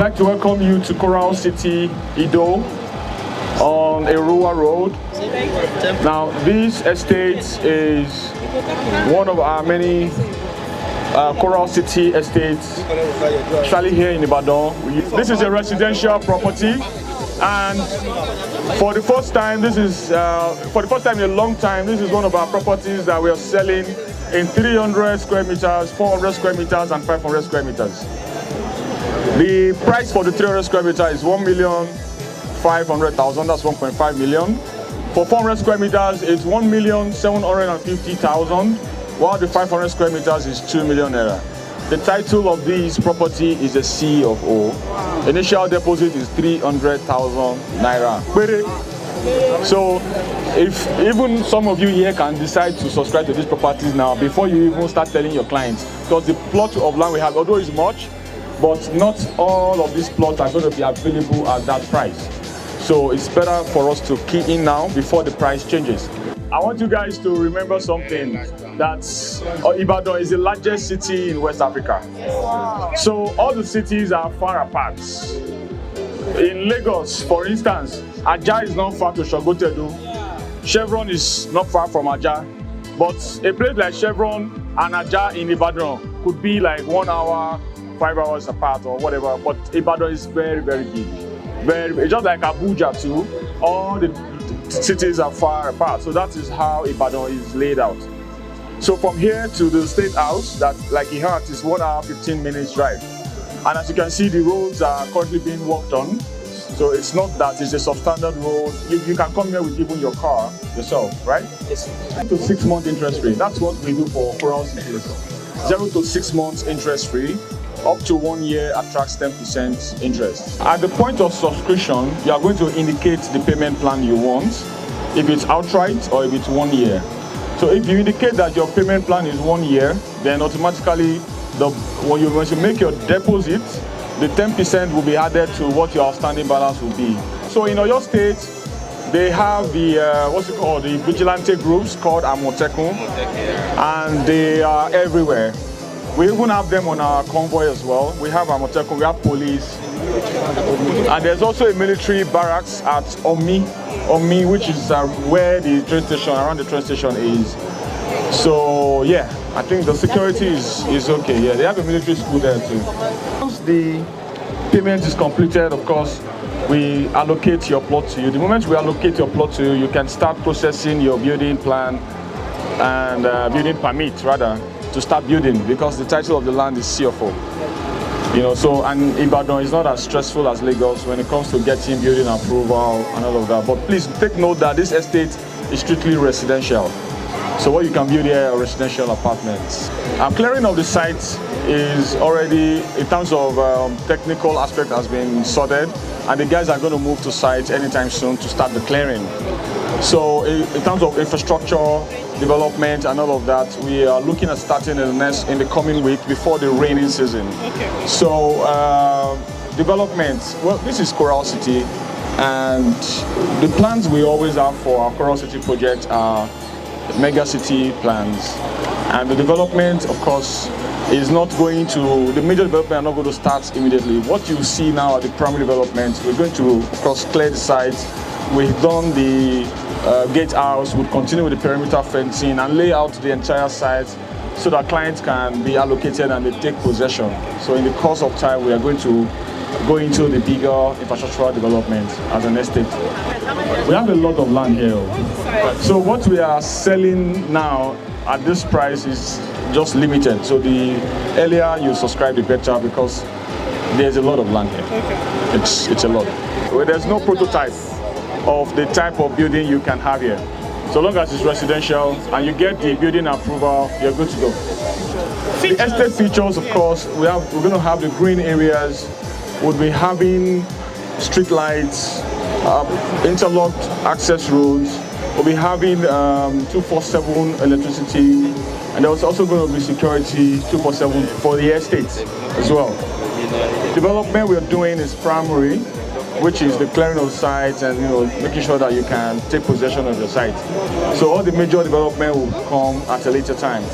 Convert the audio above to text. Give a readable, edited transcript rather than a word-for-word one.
like to welcome you to Coral City, Ido, on Eruwa Road. Now, this estate is one of our many Coral City estates, especially here in Ibadan. This is a residential property, and for the first time in a long time, this is one of our properties that we are selling in 300 square meters, 400 square meters, and 500 square meters. The price for the 300 square meter is 1,500,000. That's 1.5 million. For 400 square meters, it's 1,750,000. While the 500 square meters is 2 million naira. The title of this property is a C of O. Initial deposit is 300,000 naira. So if even some of you here can decide to subscribe to these properties now before you even start telling your clients, because the plot of land we have, although it's much, but not all of these plots are going to be available at that price. So it's better for us to key in now before the price changes. I want you guys to remember something, that Ibadan is the largest city in West Africa. So all the cities are far apart. In Lagos, for instance, Ajah is not far to Sogotedu. Chevron is not far from Ajah. But a place like Chevron and Ajah in Ibadan could be like 1 hour, 5 hours apart or whatever. But Ibadan is very, very big. It's just like Abuja too. All the cities are far apart, so that is how Ibadan is laid out. So from here to the State House, that like you heard, is 1 hour 15 minutes drive. And as you can see, the roads are currently being worked on. So it's not that it's a substandard road. You can come here with even your car yourself, right? Yes. 0 to 6 month interest free. That's what we do for Coral City. 0 to 6 months interest free. Up to 1 year attracts 10% interest. At the point of subscription, you are going to indicate the payment plan you want, if it's outright or if it's 1 year. So if you indicate that your payment plan is 1 year, then automatically, when you make your deposit, the 10% will be added to what your outstanding balance will be. So in Oyo State, they have the the vigilante groups called Amotekun, and they are everywhere. We even have them on our convoy as well. We have Amotekun, we have police. And there's also a military barracks at Omi, which is where the train station, around the train station is. So yeah, I think the security is okay. Yeah, they have a military school there too. Once the payment is completed, of course, we allocate your plot to you. The moment we allocate your plot to you, you can start processing your building plan and building permit rather, to start building, because the title of the land is CFO. And Ibadan is not as stressful as Lagos when it comes to getting building approval and all of that. But please take note that this estate is strictly residential. So what you can build here are residential apartments. Clearing of the site is already, in terms of technical aspect, has been sorted, and the guys are going to move to site anytime soon to start the clearing. So in terms of infrastructure, development and all of that, we are looking at starting in the coming week before the rainy season. Okay. So development, well, this is Coral City, and the plans we always have for our Coral City project are mega city plans. And the development, of course, is not going to, the major development are not going to start immediately. What you see now are the primary developments. We're going to, of course, clear the site. We've done the gatehouse. We'll continue with the perimeter fencing and lay out the entire site so that clients can be allocated and they take possession. So in the course of time, we are going to go into the bigger infrastructural development as an estate. We have a lot of land here. So what we are selling now at this price is just limited. So the earlier you subscribe, the better, because there's a lot of land here. It's a lot. Well, there's no prototype of the type of building you can have here. So long as it's residential and you get the building approval, you're good to go. The estate features, of course, we're going to have the green areas. We'll be having street lights, interlocked access roads. We'll be having 24/7 electricity, and there's also going to be security 24/7 for the estate as well. Development we're doing is primary, which is the clearing of sites and making sure that you can take possession of your site. So all the major development will come at a later time.